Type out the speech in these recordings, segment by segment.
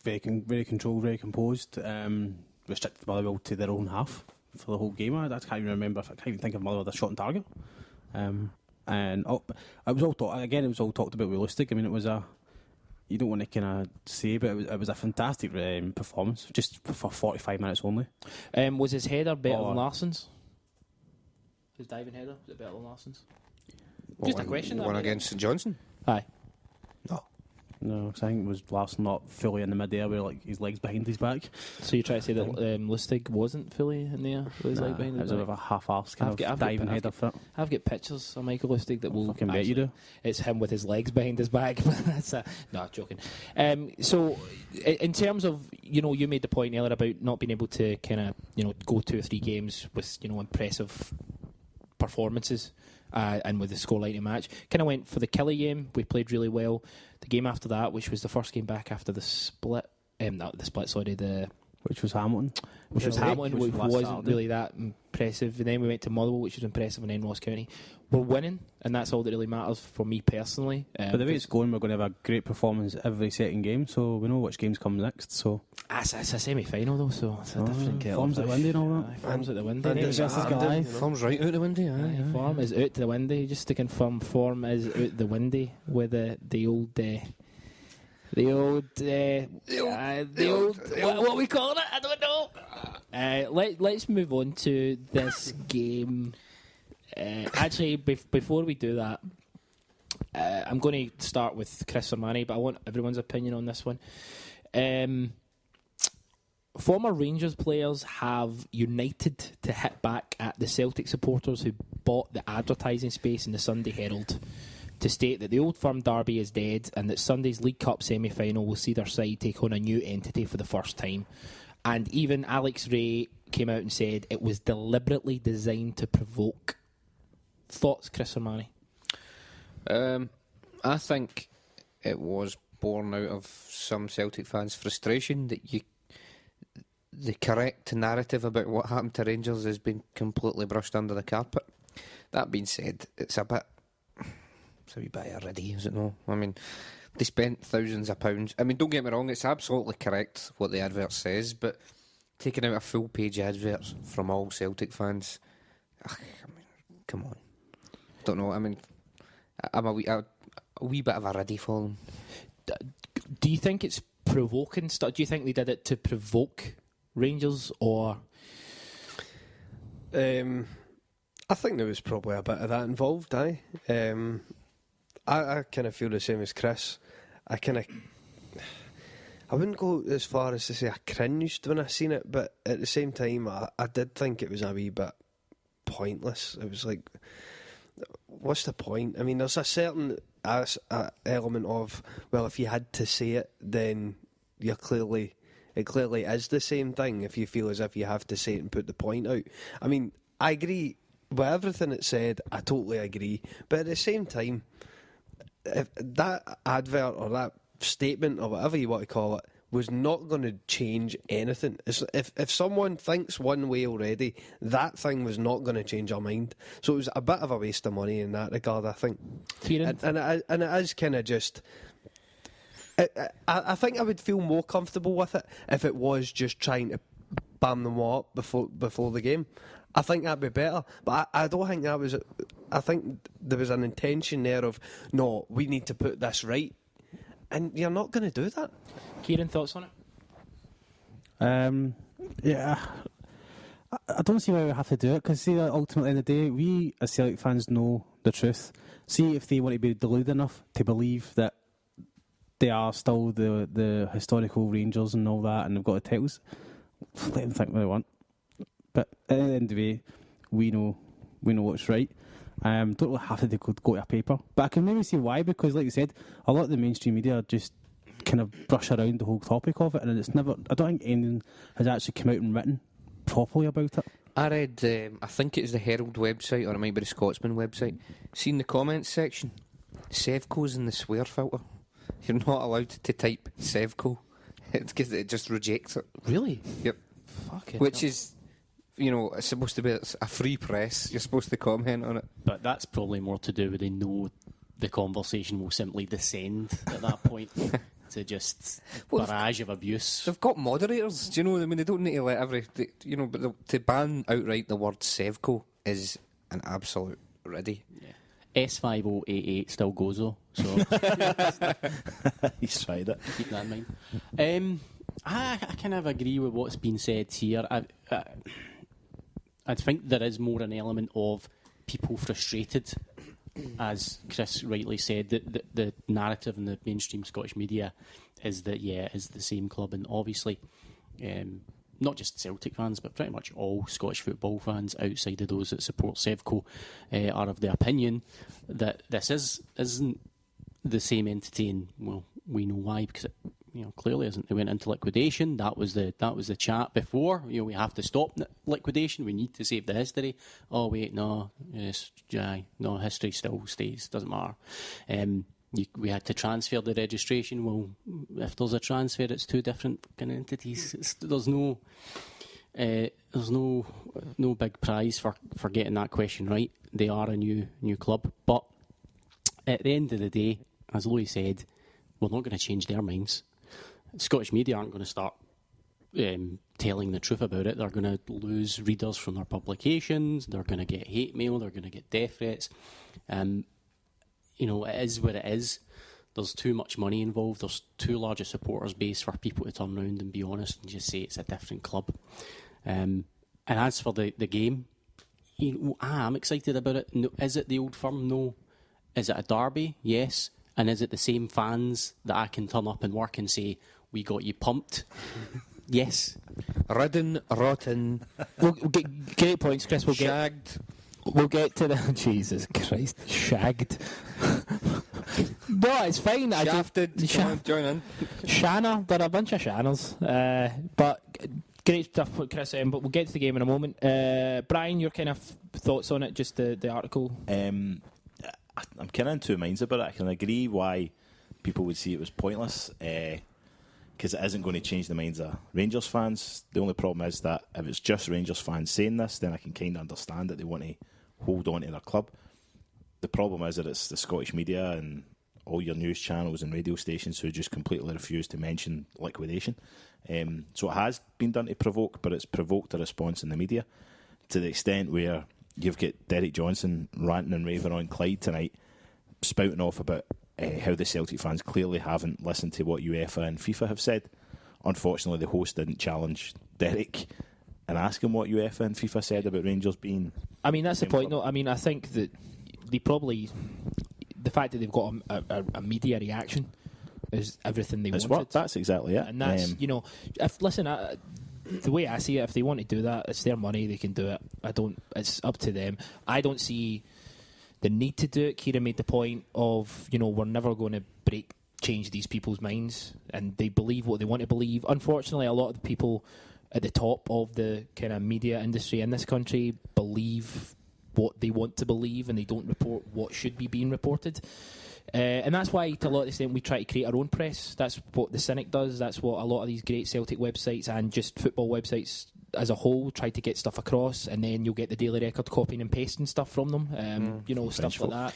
very controlled, very composed. Restricted Motherwell to their own half for the whole game. I can't even remember. I can't even think of Motherwell with a shot on target. And it was all talked about with Lustig. I mean, it was you don't want to kind of say, but it was a fantastic performance, just for 45 minutes only. Was his header better than Larsson's? His diving header, was it better than Larsson's? Just a question. One against St Johnstone? Aye. No, because I think it was Larsson not fully in the mid-air with like his legs behind his back. So you try to say that Lustig wasn't fully in there with his leg behind his back? It was a bit of a half-arse kind of diving header for it. I've got pictures of Michael Lustig that will... Fucking bet you do. It's him with his legs behind his back. No, joking. So in terms of, you made the point earlier about not being able to kind of, go 2 or 3 games with, impressive performances. And with the scoreline of match, kind of went for the Kelly game. We played really well. The game after that, which was the first game back after the split, which was Hamilton. Which wasn't really that impressive. And then we went to Motherwell, which was impressive, and then Ross County. We're winning, and that's all that really matters for me personally. But the way it's going, we're going to have a great performance every second game, so we know which games come next. So it's a semi-final though, so it's a different kettle. Form's at the windy and all that. Form's at the windy. Form's right out the windy. Form is out the windy. Just to confirm, form is out the windy with the old. What we call it? I don't know. Let's move on to this game. Actually, before we do that, I'm going to start with Chris Sermanni, but I want everyone's opinion on this one. Former Rangers players have united to hit back at the Celtic supporters who bought the advertising space in the Sunday Herald to state that the Old Firm derby is dead and that Sunday's League Cup semi-final will see their side take on a new entity for the first time. And even Alex Ray came out and said it was deliberately designed to provoke. Thoughts, Chris Sermanni? I think it was born out of some Celtic fans' frustration that the correct narrative about what happened to Rangers has been completely brushed under the carpet. That being said, it's a wee bit already, is it not? I mean, they spent thousands of pounds. I mean, don't get me wrong, it's absolutely correct what the advert says, but taking out a full page advert from all Celtic fans, I mean, come on. Don't know, I mean, I'm a wee bit of a ready for them. Do you think it's provoking? Do you think they did it to provoke Rangers, or...? I think there was probably a bit of that involved, aye. I kind of feel the same as Chris. I wouldn't go as far as to say I cringed when I seen it, but at the same time, I did think it was a wee bit pointless. It was like, what's the point? I mean, there's a certain element of, well, if you had to say it, then it clearly is the same thing if you feel as if you have to say it and put the point out. I mean, I agree with everything it said. I totally agree. But at the same time, if that advert or that statement or whatever you want to call it was not going to change anything. If someone thinks one way already, that thing was not going to change our mind. So it was a bit of a waste of money in that regard, I think. And it is kind of just... I think I would feel more comfortable with it if it was just trying to bam them all up before the game. I think that'd be better. But I don't think that was... I think there was an intention there of, no, we need to put this right. And you're not going to do that. Ciaran, thoughts on it? Yeah. I don't see why we have to do it, because see, ultimately in the day, we as Celtic fans know the truth. See if they want to be deluded enough to believe that they are still the historical Rangers and all that, and they've got the titles, let them think what they want. But at the end of the day, we know what's right. Don't really have to go to a paper. But I can maybe see why, because like you said, a lot of the mainstream media just kind of brush around the whole topic of it, and it's never... I don't think anyone has actually come out and written properly about it. I read, I think it's the Herald website, or it might be the Scotsman website. Seen the comments section? Sevco's in the swear filter. You're not allowed to type Sevco. Because it just rejects it. Really? Yep. Fuck it. Which is... You know, it's supposed to be a free press. You're supposed to comment on it. But that's probably more to do with they know the conversation will simply descend at that point. to just barrage of abuse. They've got moderators, do you know? I mean, they don't need to let but to ban outright the word Sevco is an absolute riddy. Yeah. S5088 still goes though, so He's tried it. keep that in mind. I kind of agree with what's been said here. I think there is more an element of people frustrated, as Chris rightly said, that the narrative in the mainstream Scottish media is that, it's the same club, and obviously not just Celtic fans, but pretty much all Scottish football fans outside of those that support Sevco are of the opinion that this isn't the same entity, and well, we know why, because it clearly isn't. They went into liquidation. That was the chat before. We have to stop liquidation. We need to save the history. Oh wait, no, no, history still stays. Doesn't matter. We had to transfer the registration. Well, if there's a transfer, it's two different kind of entities. There's no big prize for getting that question right. They are a new club, but at the end of the day, as Louis said, we're not going to change their minds. Scottish media aren't going to start telling the truth about it. They're going to lose readers from their publications. They're going to get hate mail. They're going to get death threats. It is what it is. There's too much money involved. There's too large a supporters base for people to turn around and be honest and just say it's a different club. And as for the game, I'm excited about it. No, is it the Old Firm? No. Is it a derby? Yes. And is it the same fans that I can turn up and work and say, we got you pumped? Yes. Ridden, rotten, We'll get great points, Chris. shagged. We'll get to the Jesus Christ, shagged. No, it's fine. Shafted. Come on, join in. Shanna, they're a bunch of Shanners. But great stuff, Chris. But we'll get to the game in a moment. Bryan, your kind of thoughts on it? Just the article. I'm kind of in two minds about it. I can agree why people would see it was pointless, because it isn't going to change the minds of Rangers fans. The only problem is that if it's just Rangers fans saying this, then I can kind of understand that they want to hold on to their club. The problem is that it's the Scottish media and all your news channels and radio stations who just completely refuse to mention liquidation. So it has been done to provoke, but it's provoked a response in the media to the extent where you've got Derek Johnson ranting and raving on Clyde tonight, spouting off about how the Celtic fans clearly haven't listened to what UEFA and FIFA have said. Unfortunately, the host didn't challenge Derek and ask him what UEFA and FIFA said about Rangers being... I mean, that's the point, though. I mean, I think that they probably... The fact that they've got a media reaction is everything they wanted. That's exactly it. And that's, the way I see it, if they want to do that, it's their money, they can do it. It's up to them. I don't see the need to do it. Ciaran made the point of, we're never going to change these people's minds, and they believe what they want to believe. Unfortunately, a lot of the people at the top of the kind of media industry in this country believe what they want to believe, and they don't report what should be being reported. And that's why, to a lot of the extent, we try to create our own press. That's what the Cynic does. That's what a lot of these great Celtic websites and just football websites as a whole try to get stuff across, and then you'll get the Daily Record copying and pasting stuff from them, stuff like that.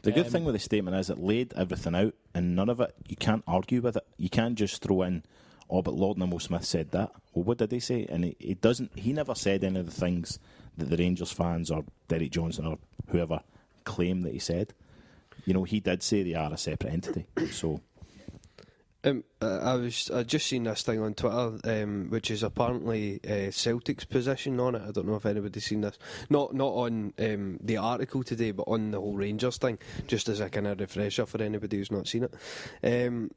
The good thing with the statement is it laid everything out, and none of it, you can't argue with it. You can't just throw in, but Lord Nimble Smith said that. Well, what did he say? And he never said any of the things that the Rangers fans or Derek Johnson or whoever claim that he said. He did say they are a separate entity. So, I just seen this thing on Twitter, which is apparently Celtic's position on it. I don't know if anybody's seen this. Not on the article today, but on the whole Rangers thing, just as a kind of refresher for anybody who's not seen it.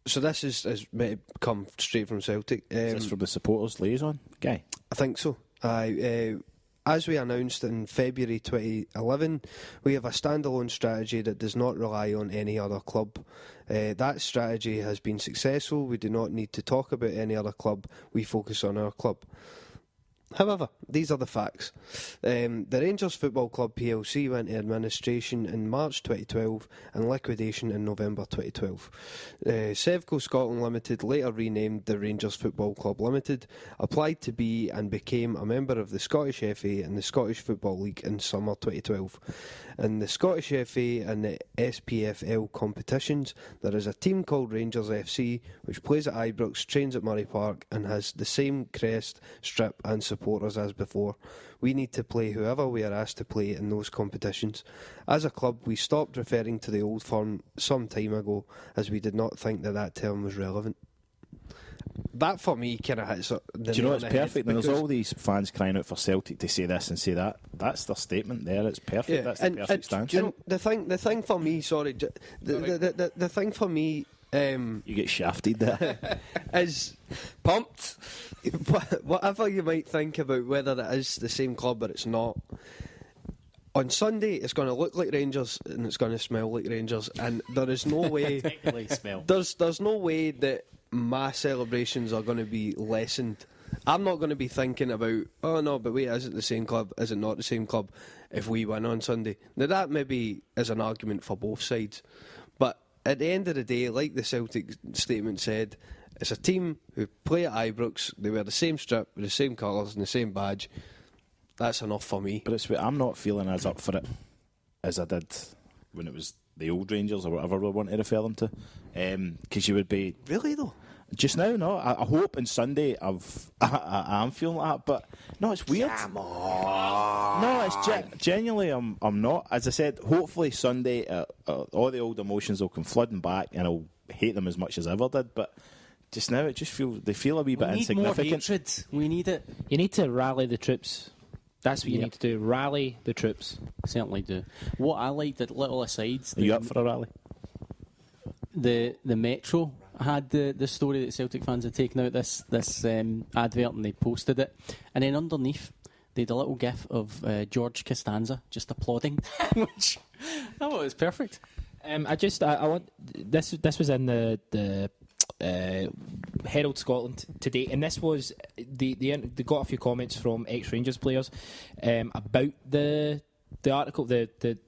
So this is meant to come straight from Celtic. Is this from the supporters liaison guy? I think so. As we announced in February 2011, we have a standalone strategy that does not rely on any other club. That strategy has been successful. We do not need to talk about any other club. We focus on our club. However, these are the facts. The Rangers Football Club plc went to administration in March 2012 and liquidation in November 2012. Sevco Scotland Limited, later renamed the Rangers Football Club Limited, applied to be and became a member of the Scottish FA and the Scottish Football League in summer 2012. In the Scottish FA and the SPFL competitions, there is a team called Rangers FC which plays at Ibrox, trains at Murray Park and has the same crest, strip and supporters as before. We need to play whoever we are asked to play in those competitions. As a club, we stopped referring to the old firm some time ago as we did not think that term was relevant. That for me kind of hits. Do you know it's perfect? And there's all these fans crying out for Celtic to say this and say that. That's their statement there. It's perfect. Yeah, that's the perfect stance. Do you know, the thing for me, the thing for me, you get shafted there. is pumped. Whatever you might think about whether it is the same club or it's not. On Sunday, it's going to look like Rangers and it's going to smell like Rangers, and there is no way. There's no way that my celebrations are going to be lessened. I'm not going to be thinking about, oh no, but wait, is it the same club? Is it not the same club if we win on Sunday? Now that maybe is an argument for both sides, but at the end of the day, like the Celtic statement said, it's a team who play at Ibrox. They wear the same strip with the same colours and the same badge. That's enough for me. But I'm not feeling as up for it as I did when it was the old Rangers or whatever we want to refer them to. Because you would be... Really though? Just now, no. I hope on Sunday I am feeling like that, but no, it's weird. Come on. No, it's genuinely I'm not. As I said, hopefully Sunday all the old emotions will come flooding back and I'll hate them as much as I ever did, but just now they feel a wee bit insignificant. We need more hatred. We need it. You need to rally the troops. That's what you need to do. Rally the troops. Certainly do. What I liked at little asides. Are you up for a rally? The Metro had the story that Celtic fans had taken out this advert and they posted it, and then underneath they had a little gif of George Costanza just applauding, which I thought was perfect. I want this was in the Herald Scotland today, and this was they got a few comments from ex-Rangers players about the article, the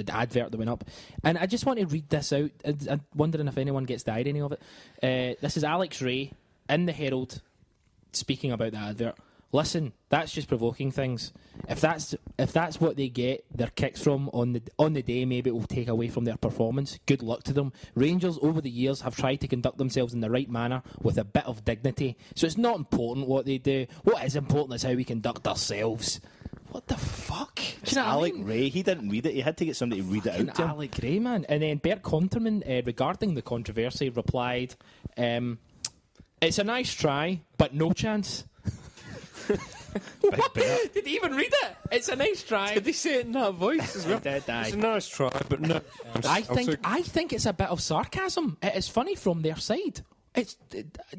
advert that went up, and I just want to read this out. I'm wondering if anyone gets the irony of it. This is Alex Ray in the Herald speaking about the advert. Listen, that's just provoking things. If that's what they get their kicks from on the day, maybe it will take away from their performance. Good luck to them. Rangers over the years have tried to conduct themselves in the right manner with a bit of dignity. So it's not important what they do. What is important is how we conduct ourselves. What the fuck? It's Alec Ray. He didn't read it. He had to get somebody to read it out to him. Alec Ray, man. And then Bert Conterman, regarding the controversy, replied, "It's a nice try, but no chance." Did he even read it? It's a nice try. Did he say it in that voice as well? Did, it's a nice try, but no. I think it's a bit of sarcasm. It is funny from their side. It's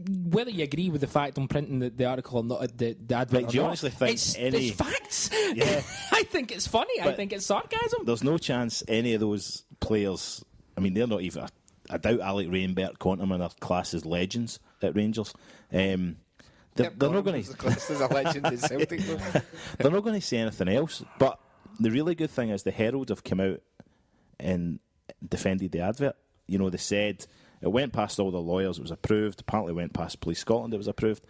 whether you agree with the fact I'm printing the article or not, the advert. Do you honestly think it's facts? Yeah. I think it's funny. I think it's sarcasm. There's no chance any of those players. I mean, they're not even. I doubt Alec Ray and Bert Conterman are classed as legends at Rangers. They're not going to. There's a legend in Celtic. They're not going to say anything else. But the really good thing is the Herald have come out and defended the advert. You know, they said it went past all the lawyers. It was approved. Apparently, went past Police Scotland. It was approved.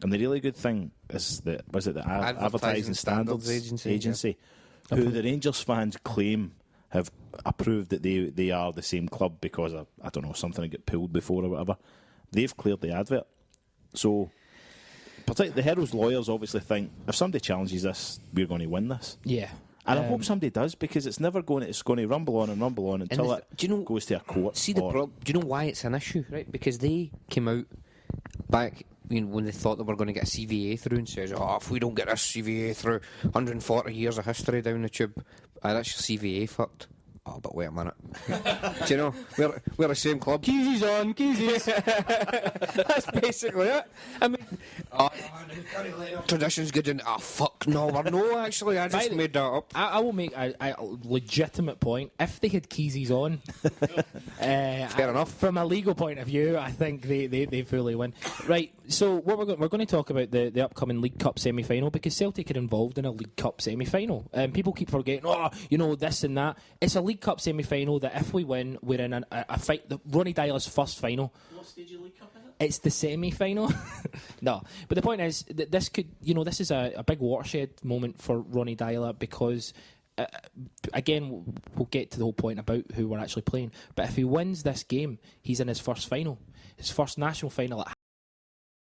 And the really good thing is that the Advertising Standards Agency, who the Rangers fans claim have approved that they are the same club because of, I don't know, something that got pulled before or whatever. They've cleared the advert. So. Particularly the Herald's lawyers obviously think if somebody challenges this, we're going to win this. Yeah. And I hope somebody does, because it's going to rumble on until it goes to a court. See the problem? Do you know why it's an issue? Right, because they came out back when they thought they were going to get a CVA through and says, "Oh, if we don't get this CVA through, 140 years of history down the tube, that's your CVA fucked." Oh, but wait a minute. Do you know, we're the same club. Keezy's on, Keezy's. That's basically it. I mean, tradition's good, and fuck no, we're no, actually, I just made that up. I will make a legitimate point. If they had Keezy's on, fair enough. From a legal point of view, I think they fully win. Right, so what we're going to talk about the upcoming League Cup semi-final, because Celtic are involved in a League Cup semi-final. People keep forgetting, this and that. It's a League Cup semi-final that if we win, we're in a fight. Ronnie Dyler's first final. What stage of League Cup is it? It's the semi-final. No, but the point is that this is a big watershed moment for Ronnie Dyler, because again, we'll get to the whole point about who we're actually playing. But if he wins this game, he's in his first final, his first national final at